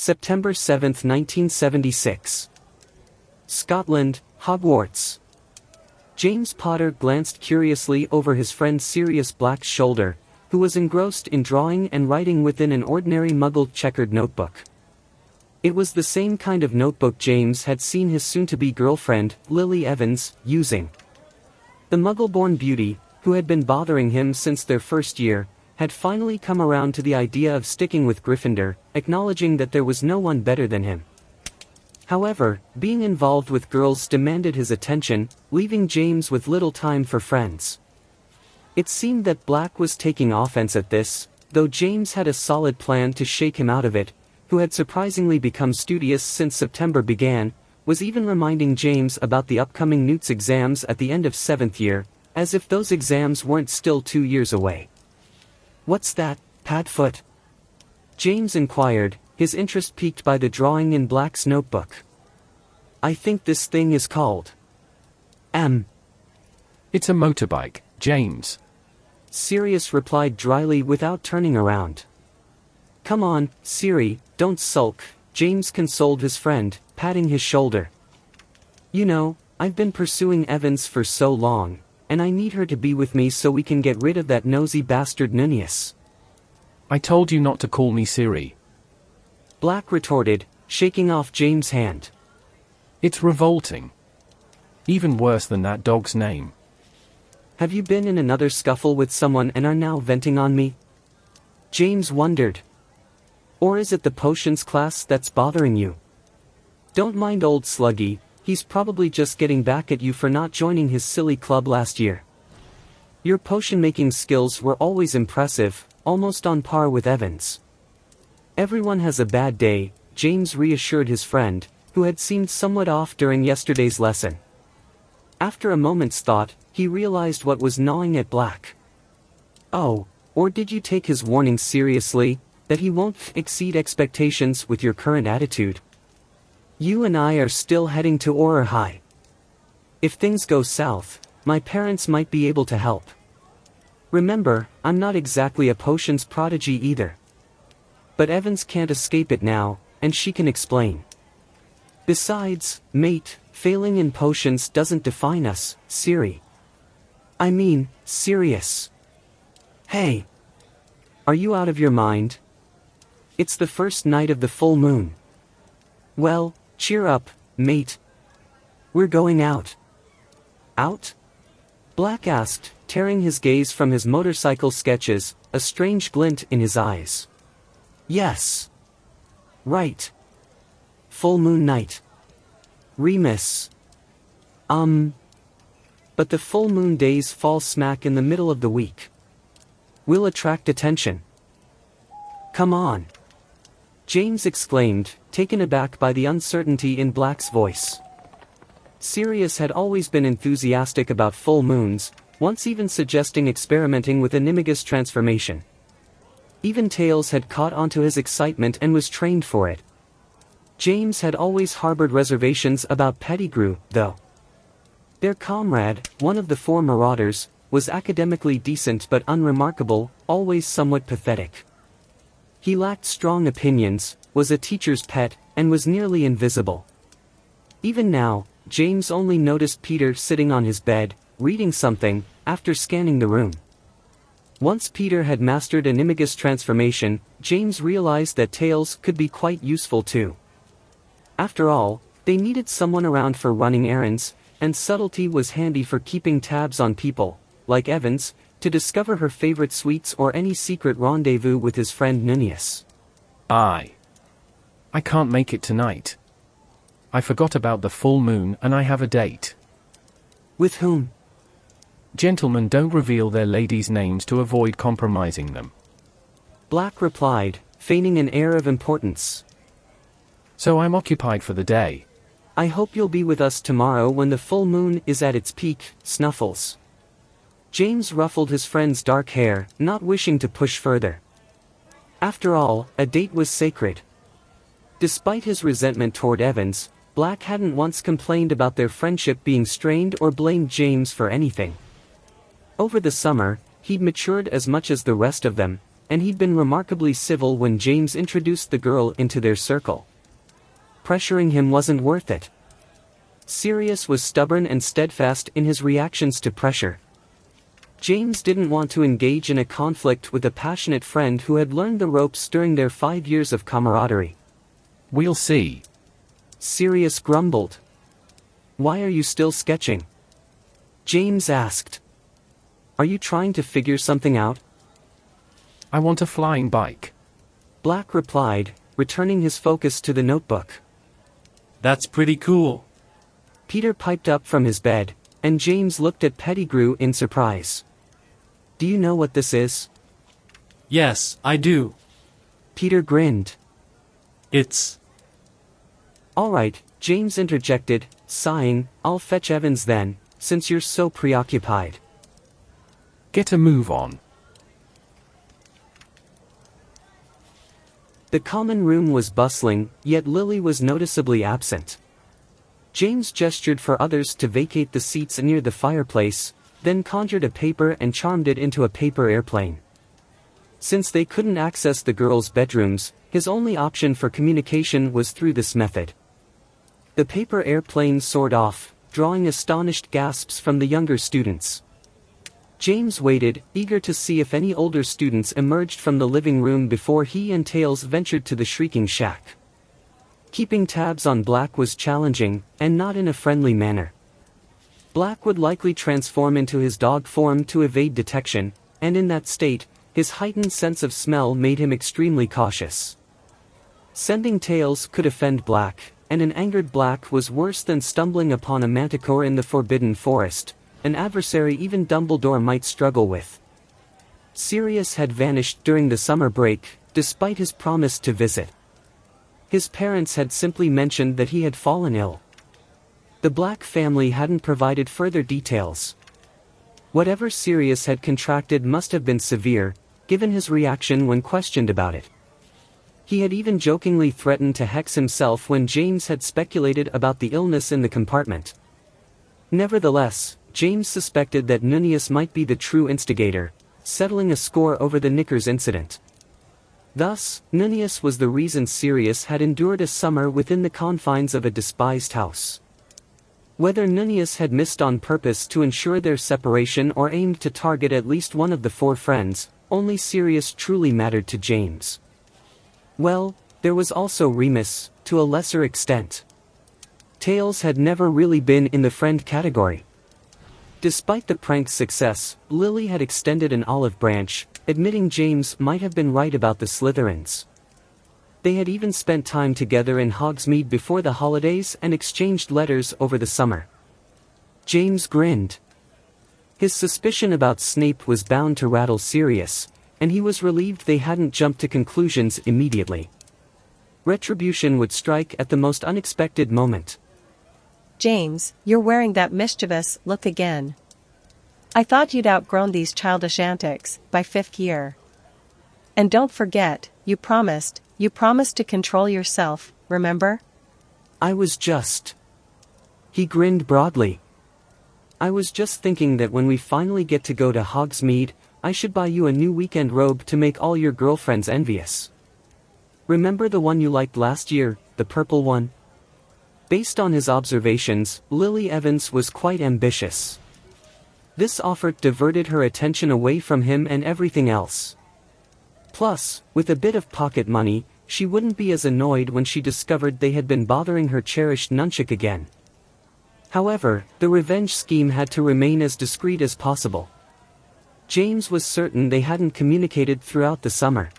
September 7, 1976. Scotland, Hogwarts. James Potter glanced curiously over his friend Sirius Black's shoulder, who was engrossed in drawing and writing within an ordinary muggled checkered notebook. It was the same kind of notebook James had seen his soon-to-be girlfriend, Lily Evans, using. The muggle-born beauty, who had been bothering him since their first year, had finally come around to the idea of sticking with Gryffindor, acknowledging that there was no one better than him. However, being involved with girls demanded his attention, leaving James with little time for friends. It seemed that Black was taking offense at this, though James had a solid plan to shake him out of it, who had surprisingly become studious since September began, was even reminding James about the upcoming Newt's exams at the end of 7th year, as if those exams weren't still 2 years away. "What's that, Padfoot?" James inquired, his interest piqued by the drawing in Black's notebook. "I think this thing is called It's a motorbike, James," Sirius replied dryly without turning around. "Come on, Siri, don't sulk," James consoled his friend, patting his shoulder. "You know, I've been pursuing Evans for so long, and I need her to be with me so we can get rid of that nosy bastard Nunez." "I told you not to call me Siri," Black retorted, shaking off James' hand. "It's revolting. Even worse than that dog's name." "Have you been in another scuffle with someone and are now venting on me?" James wondered. "Or is it the potions class that's bothering you? Don't mind old Sluggy, he's probably just getting back at you for not joining his silly club last year. Your potion-making skills were always impressive, almost on par with Evans." "Everyone has a bad day," James reassured his friend, who had seemed somewhat off during yesterday's lesson. After a moment's thought, he realized what was gnawing at Black. "Oh, or did you take his warning seriously, that he won't exceed expectations with your current attitude? You and I are still heading to Auror High. If things go south, my parents might be able to help. Remember, I'm not exactly a potions prodigy either. But Evans can't escape it now, and she can explain. Besides, mate, failing in potions doesn't define us, Siri. I mean, Sirius. Hey! Are you out of your mind? It's the first night of the full moon. Well, cheer up, mate. We're going out." "Out?" Black asked, tearing his gaze from his motorcycle sketches, a strange glint in his eyes. "Yes. Right. Full moon night. Remus. But the full moon days fall smack in the middle of the week. We'll attract attention. Come on," James exclaimed, taken aback by the uncertainty in Black's voice. Sirius had always been enthusiastic about full moons, once even suggesting experimenting with animagus transformation. Even Tails had caught onto his excitement and was trained for it. James had always harbored reservations about Pettigrew, though. Their comrade, one of the 4 marauders, was academically decent but unremarkable, always somewhat pathetic. He lacked strong opinions, was a teacher's pet, and was nearly invisible. Even now, James only noticed Peter sitting on his bed, reading something, after scanning the room. Once Peter had mastered animagus transformation, James realized that Tails could be quite useful too. After all, they needed someone around for running errands, and subtlety was handy for keeping tabs on people, like Evans, to discover her favorite sweets or any secret rendezvous with his friend Nunez. I can't make it tonight. I forgot about the full moon and I have a date." "With whom?" "Gentlemen don't reveal their ladies' names to avoid compromising them," Black replied, feigning an air of importance. "So I'm occupied for the day." "I hope you'll be with us tomorrow when the full moon is at its peak, Snuffles." James ruffled his friend's dark hair, not wishing to push further. After all, a date was sacred. Despite his resentment toward Evans, Black hadn't once complained about their friendship being strained or blamed James for anything. Over the summer, he'd matured as much as the rest of them, and he'd been remarkably civil when James introduced the girl into their circle. Pressuring him wasn't worth it. Sirius was stubborn and steadfast in his reactions to pressure. James didn't want to engage in a conflict with a passionate friend who had learned the ropes during their 5 years of camaraderie. We'll see. Sirius grumbled. Why are you still sketching? James asked. Are you trying to figure something out? I want a flying bike. Black replied, returning his focus to the notebook. That's pretty cool. Peter piped up from his bed, and James looked at Pettigrew in surprise. Do you know what this is? Yes, I do. Peter grinned. It's... All right, James interjected, sighing, I'll fetch Evans then, since you're so preoccupied. Get a move on. The common room was bustling, yet Lily was noticeably absent. James gestured for others to vacate the seats near the fireplace, then conjured a paper and charmed it into a paper airplane. Since they couldn't access the girls' bedrooms, his only option for communication was through this method. The paper airplane soared off, drawing astonished gasps from the younger students. James waited, eager to see if any older students emerged from the living room before he and Tails ventured to the shrieking shack. Keeping tabs on Black was challenging, and not in a friendly manner. Black would likely transform into his dog form to evade detection, and in that state, his heightened sense of smell made him extremely cautious. Sending Tails could offend Black, and an angered Black was worse than stumbling upon a manticore in the Forbidden Forest, an adversary even Dumbledore might struggle with. Sirius had vanished during the summer break, despite his promise to visit. His parents had simply mentioned that he had fallen ill. The Black family hadn't provided further details. Whatever Sirius had contracted must have been severe, given his reaction when questioned about it. He had even jokingly threatened to hex himself when James had speculated about the illness in the compartment. Nevertheless, James suspected that Nunnius might be the true instigator, settling a score over the knickers incident. Thus, Nunnius was the reason Sirius had endured a summer within the confines of a despised house. Whether Nunnius had missed on purpose to ensure their separation or aimed to target at least one of the four friends, only Sirius truly mattered to James. Well, there was also Remus, to a lesser extent. Tails had never really been in the friend category. Despite the prank's success, Lily had extended an olive branch, admitting James might have been right about the Slytherins. They had even spent time together in Hogsmeade before the holidays and exchanged letters over the summer. James grinned. His suspicion about Snape was bound to rattle Sirius, and he was relieved they hadn't jumped to conclusions immediately. Retribution would strike at the most unexpected moment. James, you're wearing that mischievous look again. I thought you'd outgrown these childish antics by 5th year. And don't forget, you promised to control yourself, remember? I was just... He grinned broadly. I was just thinking that when we finally get to go to Hogsmeade, I should buy you a new weekend robe to make all your girlfriends envious. Remember the one you liked last year, the purple one? Based on his observations, Lily Evans was quite ambitious. This offer diverted her attention away from him and everything else. Plus, with a bit of pocket money, she wouldn't be as annoyed when she discovered they had been bothering her cherished nunchuck again. However, the revenge scheme had to remain as discreet as possible. James was certain they hadn't communicated throughout the summer.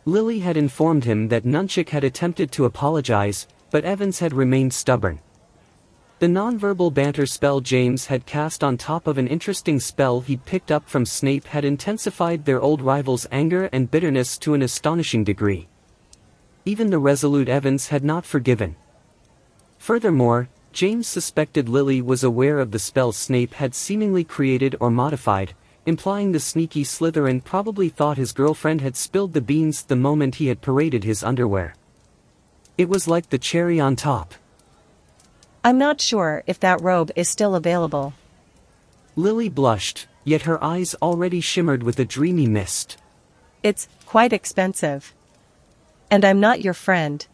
Lily had informed him that Nunchuck had attempted to apologize, but Evans had remained stubborn. The nonverbal banter spell James had cast on top of an interesting spell he'd picked up from Snape had intensified their old rival's anger and bitterness to an astonishing degree. Even the resolute Evans had not forgiven. Furthermore, James suspected Lily was aware of the spell Snape had seemingly created or modified, implying the sneaky Slytherin probably thought his girlfriend had spilled the beans the moment he had paraded his underwear. It was like the cherry on top. I'm not sure if that robe is still available. Lily blushed, yet her eyes already shimmered with a dreamy mist. It's quite expensive. And I'm not your friend.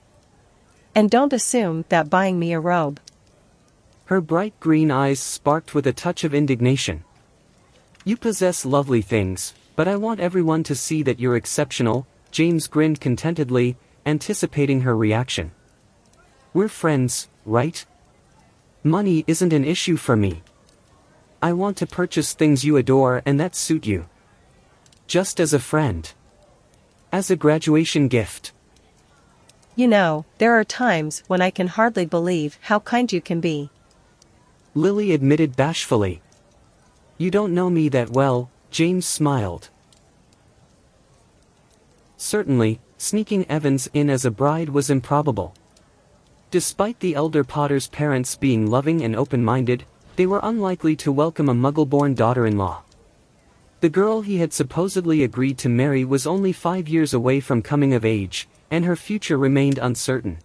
And don't assume that buying me a robe. Her bright green eyes sparked with a touch of indignation. You possess lovely things, but I want everyone to see that you're exceptional. James grinned contentedly, anticipating her reaction. We're friends, right? Money isn't an issue for me. I want to purchase things you adore and that suit you. Just as a friend. As a graduation gift. You know, there are times when I can hardly believe how kind you can be. Lily admitted bashfully. You don't know me that well, James smiled. Certainly, sneaking Evans in as a bride was improbable. Despite the elder Potter's parents being loving and open-minded, they were unlikely to welcome a Muggle-born daughter-in-law. The girl he had supposedly agreed to marry was only 5 years away from coming of age, and her future remained uncertain.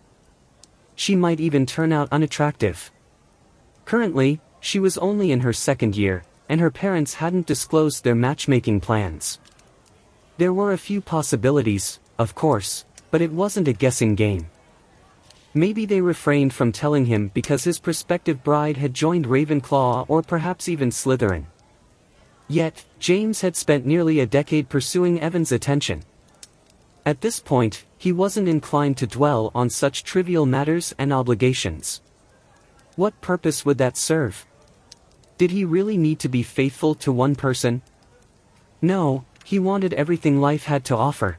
She might even turn out unattractive. Currently, she was only in her second year, and her parents hadn't disclosed their matchmaking plans. There were a few possibilities, of course, but it wasn't a guessing game. Maybe they refrained from telling him because his prospective bride had joined Ravenclaw or perhaps even Slytherin. Yet, James had spent nearly a decade pursuing Evan's attention. At this point, he wasn't inclined to dwell on such trivial matters and obligations. What purpose would that serve? Did he really need to be faithful to one person? No, he wanted everything life had to offer.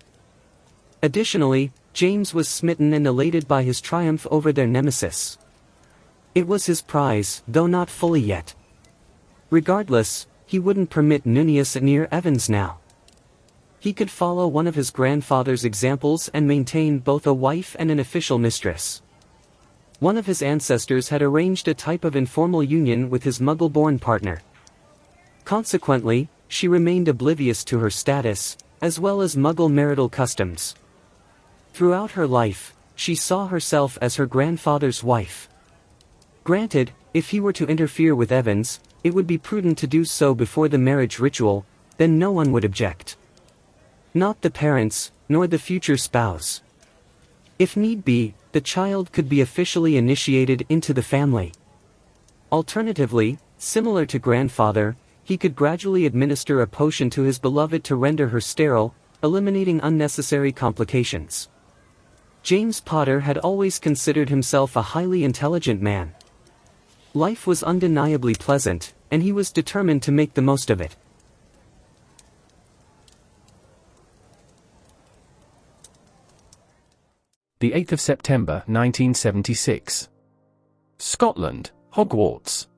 Additionally, James was smitten and elated by his triumph over their nemesis. It was his prize, though not fully yet. Regardless, he wouldn't permit Nunius near Evans now. He could follow one of his grandfather's examples and maintain both a wife and an official mistress. One of his ancestors had arranged a type of informal union with his Muggle-born partner. Consequently, she remained oblivious to her status, as well as Muggle marital customs. Throughout her life, she saw herself as her grandfather's wife. Granted, if he were to interfere with Evans, it would be prudent to do so before the marriage ritual, then no one would object. Not the parents, nor the future spouse. If need be, the child could be officially initiated into the family. Alternatively, similar to grandfather, he could gradually administer a potion to his beloved to render her sterile, eliminating unnecessary complications. James Potter had always considered himself a highly intelligent man. Life was undeniably pleasant, and he was determined to make the most of it. The 8th of September, 1976. Scotland, Hogwarts.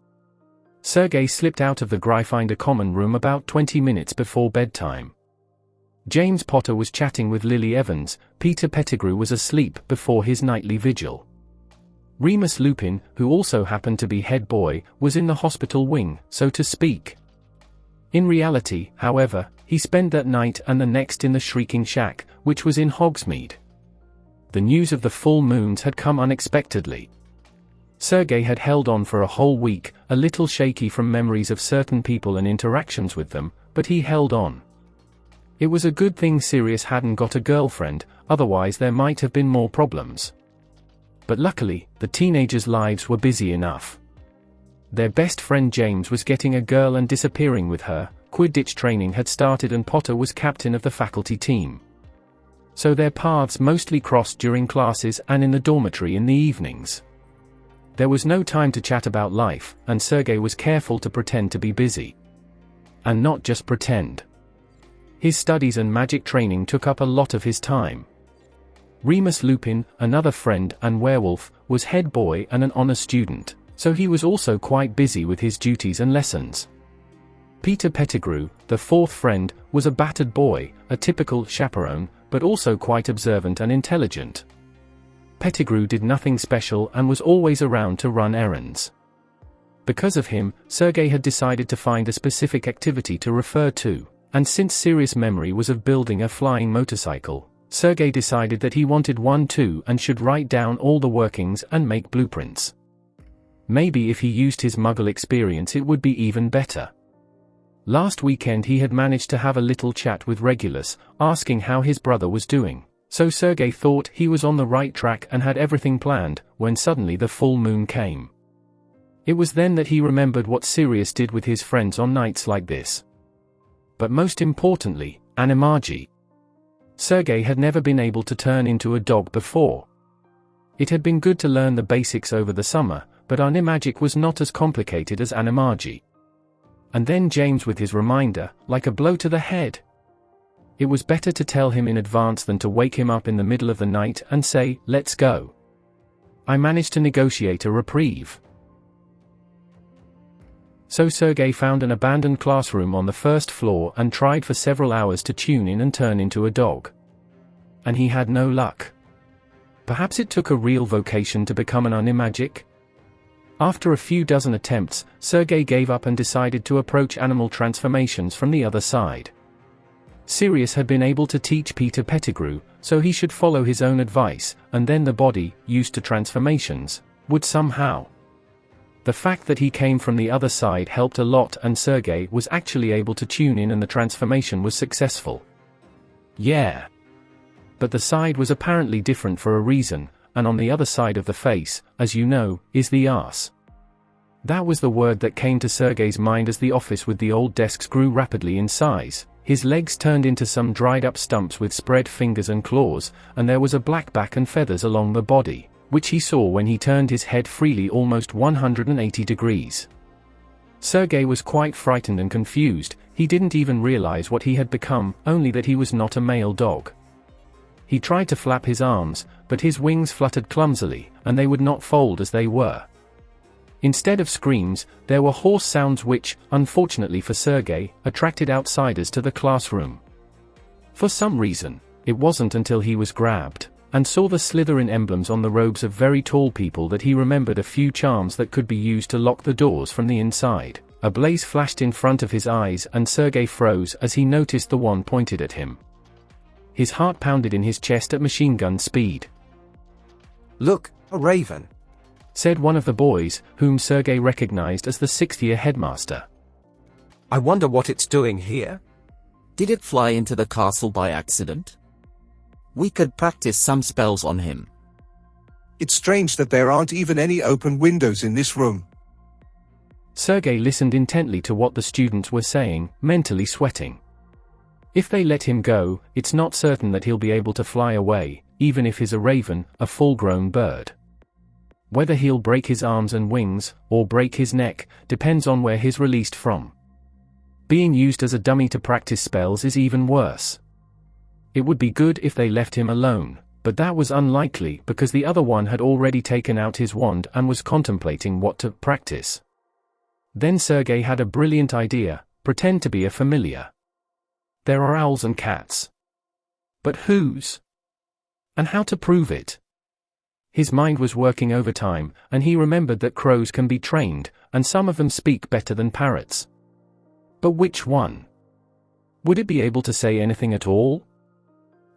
Sergei slipped out of the Gryffindor common room about 20 minutes before bedtime. James Potter was chatting with Lily Evans. Peter Pettigrew was asleep before his nightly vigil. Remus Lupin, who also happened to be head boy, was in the hospital wing, so to speak. In reality, however, he spent that night and the next in the Shrieking Shack, which was in Hogsmeade. The news of the full moons had come unexpectedly. Sergei had held on for a whole week, a little shaky from memories of certain people and interactions with them, but he held on. It was a good thing Sirius hadn't got a girlfriend, otherwise there might have been more problems. But luckily, the teenagers' lives were busy enough. Their best friend James was getting a girl and disappearing with her, Quidditch training had started and Potter was captain of the faculty team. So their paths mostly crossed during classes and in the dormitory in the evenings. There was no time to chat about life, and Sergei was careful to pretend to be busy. And not just pretend. His studies and magic training took up a lot of his time. Remus Lupin, another friend and werewolf, was head boy and an honor student, so he was also quite busy with his duties and lessons. Peter Pettigrew, the fourth friend, was a battered boy, a typical chaperone, but also quite observant and intelligent. Pettigrew did nothing special and was always around to run errands. Because of him, Sergei had decided to find a specific activity to refer to, and since Sirius' memory was of building a flying motorcycle, Sergei decided that he wanted one too and should write down all the workings and make blueprints. Maybe if he used his Muggle experience it would be even better. Last weekend he had managed to have a little chat with Regulus, asking how his brother was doing. So Sergei thought he was on the right track and had everything planned, when suddenly the full moon came. It was then that he remembered what Sirius did with his friends on nights like this. But most importantly, Animagi. Sergei had never been able to turn into a dog before. It had been good to learn the basics over the summer, but Animagic was not as complicated as Animagi. And then James with his reminder, like a blow to the head. It was better to tell him in advance than to wake him up in the middle of the night and say, "Let's go." I managed to negotiate a reprieve. So Sergei found an abandoned classroom on the first floor and tried for several hours to tune in and turn into a dog. And he had no luck. Perhaps it took a real vocation to become an Animagic? After a few dozen attempts, Sergei gave up and decided to approach animal transformations from the other side. Sirius had been able to teach Peter Pettigrew, so he should follow his own advice, and then the body, used to transformations, would somehow. The fact that he came from the other side helped a lot, and Sergei was actually able to tune in and the transformation was successful. Yeah. But the side was apparently different for a reason, and on the other side of the face, as you know, is the arse. That was the word that came to Sergei's mind as the office with the old desks grew rapidly in size. His legs turned into some dried-up stumps with spread fingers and claws, and there was a black back and feathers along the body, which he saw when he turned his head freely almost 180 degrees. Sergei was quite frightened and confused. He didn't even realize what he had become, only that he was not a male dog. He tried to flap his arms, but his wings fluttered clumsily, and they would not fold as they were. Instead of screams, there were hoarse sounds which, unfortunately for Sergei, attracted outsiders to the classroom. For some reason, it wasn't until he was grabbed, and saw the Slytherin emblems on the robes of very tall people that he remembered a few charms that could be used to lock the doors from the inside. A blaze flashed in front of his eyes and Sergei froze as he noticed the wand pointed at him. His heart pounded in his chest at machine gun speed. "Look, a raven," said one of the boys, whom Sergei recognized as the sixth-year headmaster. "I wonder what it's doing here." Did it fly into the castle by accident? We could practice some spells on him. It's strange that there aren't even any open windows in this room. Sergei listened intently to what the students were saying, mentally sweating. If they let him go, it's not certain that he'll be able to fly away, even if he's a raven, a full-grown bird. Whether he'll break his arms and wings, or break his neck, depends on where he's released from. Being used as a dummy to practice spells is even worse. It would be good if they left him alone, but that was unlikely because the other one had already taken out his wand and was contemplating what to practice. Then Sergei had a brilliant idea: pretend to be a familiar. There are owls and cats. But whose? And how to prove it? His mind was working overtime, and he remembered that crows can be trained, and some of them speak better than parrots. But which one? Would it be able to say anything at all?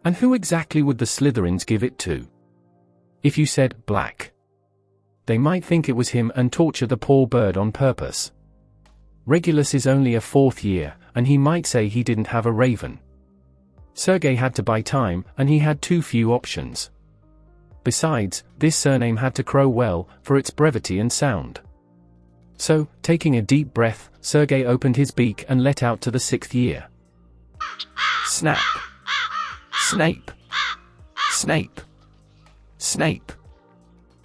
And who exactly would the Slytherins give it to? If you said Black, they might think it was him and torture the poor bird on purpose. Regulus is only a fourth year, and he might say he didn't have a raven. Sergei had to buy time, and he had too few options. Besides, this surname had to crow well, for its brevity and sound. So, taking a deep breath, Sergei opened his beak and let out to the sixth year. Snap! Snape! Snape! Snape!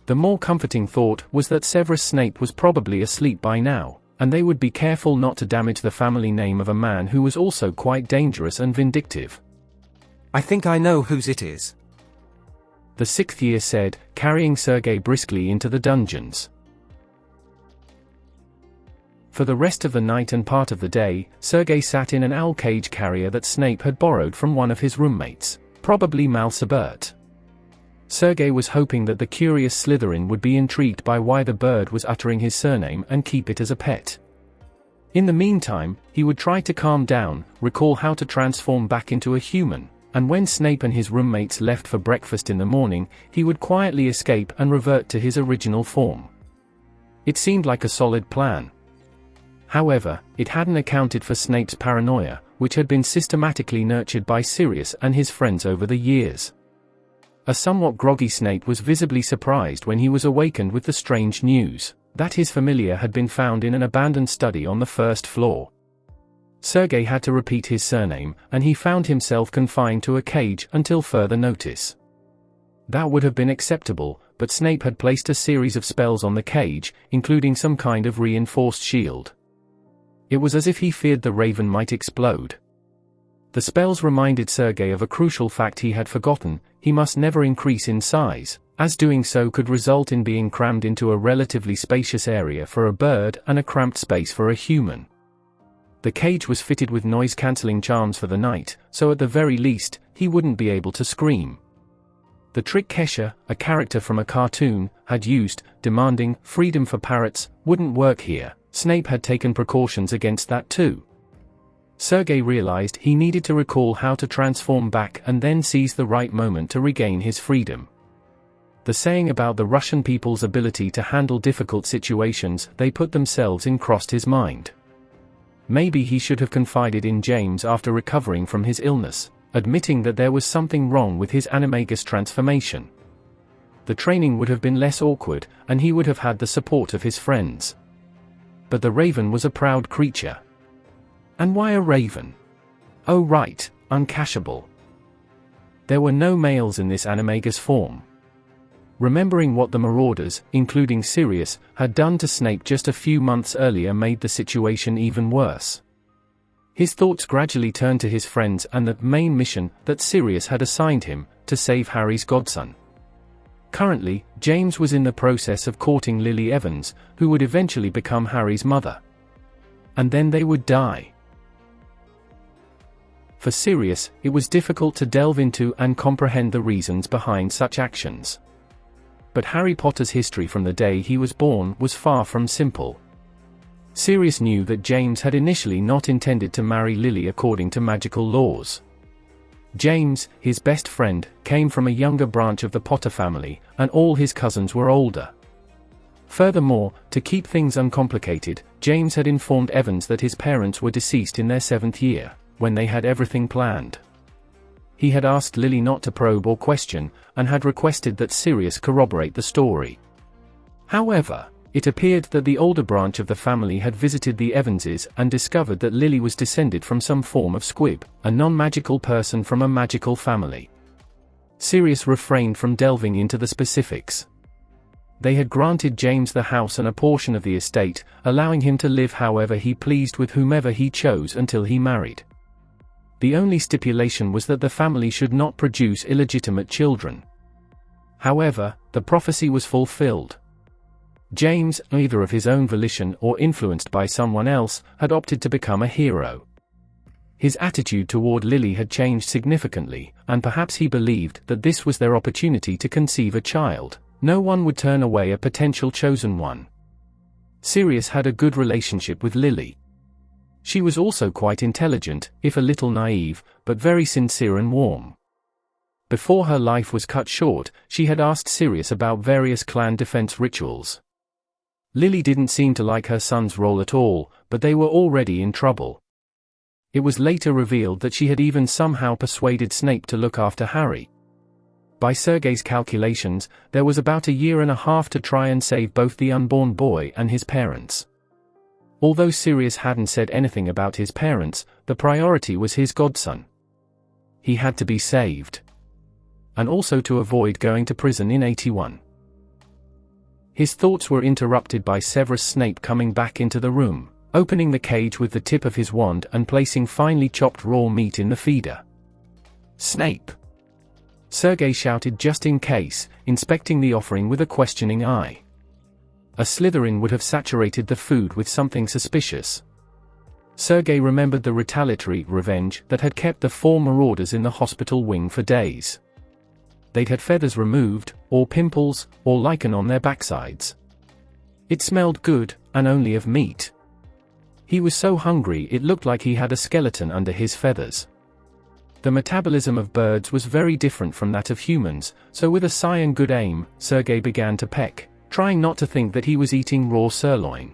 The more comforting thought was that Severus Snape was probably asleep by now, and they would be careful not to damage the family name of a man who was also quite dangerous and vindictive. "I think I know whose it is," the sixth year said, carrying Sergei briskly into the dungeons. For the rest of the night and part of the day, Sergei sat in an owl cage carrier that Snape had borrowed from one of his roommates, probably Malsabert. Sergei was hoping that the curious Slytherin would be intrigued by why the bird was uttering his surname and keep it as a pet. In the meantime, he would try to calm down, recall how to transform back into a human, and when Snape and his roommates left for breakfast in the morning, he would quietly escape and revert to his original form. It seemed like a solid plan. However, it hadn't accounted for Snape's paranoia, which had been systematically nurtured by Sirius and his friends over the years. A somewhat groggy Snape was visibly surprised when he was awakened with the strange news that his familiar had been found in an abandoned study on the first floor. Sergei had to repeat his surname, and he found himself confined to a cage until further notice. That would have been acceptable, but Snape had placed a series of spells on the cage, including some kind of reinforced shield. It was as if he feared the raven might explode. The spells reminded Sergei of a crucial fact he had forgotten: he must never increase in size, as doing so could result in being crammed into a relatively spacious area for a bird and a cramped space for a human. The cage was fitted with noise-cancelling charms for the night, so at the very least, he wouldn't be able to scream. The trick Kesha, a character from a cartoon, had used, demanding freedom for parrots, wouldn't work here. Snape had taken precautions against that too. Sergei realized he needed to recall how to transform back and then seize the right moment to regain his freedom. The saying about the Russian people's ability to handle difficult situations they put themselves in crossed his mind. Maybe he should have confided in James after recovering from his illness, admitting that there was something wrong with his animagus transformation. The training would have been less awkward, and he would have had the support of his friends. But the raven was a proud creature. And why a raven? Oh right, Unkashable. There were no males in this animagus form. Remembering what the Marauders, including Sirius, had done to Snape just a few months earlier made the situation even worse. His thoughts gradually turned to his friends and the main mission that Sirius had assigned him, to save Harry's godson. Currently, James was in the process of courting Lily Evans, who would eventually become Harry's mother. And then they would die. For Sirius, it was difficult to delve into and comprehend the reasons behind such actions. But Harry Potter's history from the day he was born was far from simple. Sirius knew that James had initially not intended to marry Lily according to magical laws. James, his best friend, came from a younger branch of the Potter family, and all his cousins were older. Furthermore, to keep things uncomplicated, James had informed Evans that his parents were deceased in their 7th year, when they had everything planned. He had asked Lily not to probe or question, and had requested that Sirius corroborate the story. However, it appeared that the older branch of the family had visited the Evanses and discovered that Lily was descended from some form of squib, a non-magical person from a magical family. Sirius refrained from delving into the specifics. They had granted James the house and a portion of the estate, allowing him to live however he pleased with whomever he chose until he married. The only stipulation was that the family should not produce illegitimate children. However, the prophecy was fulfilled. James, either of his own volition or influenced by someone else, had opted to become a hero. His attitude toward Lily had changed significantly, and perhaps he believed that this was their opportunity to conceive a child. No one would turn away a potential chosen one. Sirius had a good relationship with Lily. She was also quite intelligent, if a little naive, but very sincere and warm. Before her life was cut short, she had asked Sirius about various clan defense rituals. Lily didn't seem to like her son's role at all, but they were already in trouble. It was later revealed that she had even somehow persuaded Snape to look after Harry. By Sergei's calculations, there was about a year and a half to try and save both the unborn boy and his parents. Although Sirius hadn't said anything about his parents, the priority was his godson. He had to be saved. And also to avoid going to prison in 81. His thoughts were interrupted by Severus Snape coming back into the room, opening the cage with the tip of his wand and placing finely chopped raw meat in the feeder. "Snape!" Sergei shouted just in case, inspecting the offering with a questioning eye. A Slytherin would have saturated the food with something suspicious. Sergei remembered the retaliatory revenge that had kept the 4 Marauders in the hospital wing for days. They'd had feathers removed, or pimples, or lichen on their backsides. It smelled good, and only of meat. He was so hungry it looked like he had a skeleton under his feathers. The metabolism of birds was very different from that of humans, so with a sigh and good aim, Sergei began to peck, trying not to think that he was eating raw sirloin.